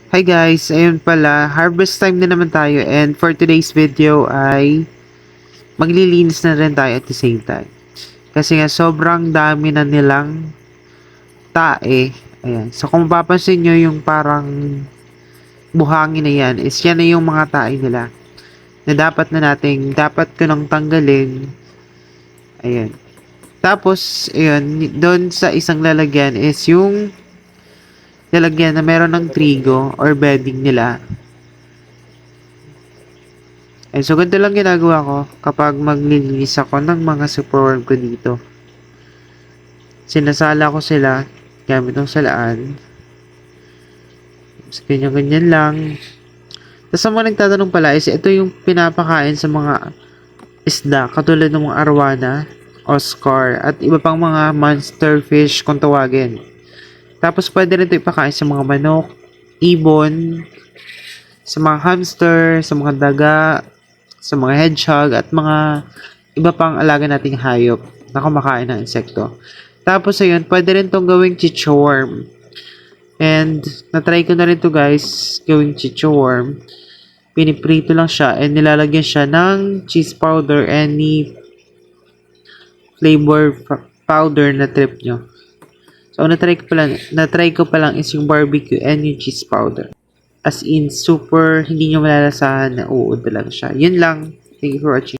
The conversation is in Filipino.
Hi guys, ayun pala, harvest time na naman tayo and for today's video ay maglilinis na rin tayo at the same time. Kasi nga sobrang dami na nilang tae. Ayan. So kung mapapansin nyo yung parang buhangin na yan, is yan na yung mga tae nila na dapat ko nang tanggalin. Ayan. Tapos, ayun, doon sa isang lalagyan is yung lalagyan na meron ng trigo or bedding nila. So ganito lang ginagawa ko kapag maglilinis ako ng mga superworm ko dito. Sinasala ko sila gamit ng salaan. So, ganyan-ganyan lang. Tapos sa mga nagtatanong pala is ito yung pinapakain sa mga isda katulad ng mga arwana, Oscar, at iba pang mga monster fish kung tawagin. Tapos pwede rin ito ipakain sa mga manok, ibon, sa mga hamster, sa mga daga, sa mga hedgehog, at mga iba pang alaga nating hayop na kumakain ng insekto. Tapos ayun, pwede rin tong gawing chichorm. And natry ko na rin to guys, gawing chichorm. Piniprito lang siya and nilalagyan siya ng cheese powder, any flavor powder na trip nyo. So natry ko pa lang is yung barbecue and yung cheese powder. As in, super, hindi nyo malalasahan na uod talaga siya. Yun lang. Thank you for watching.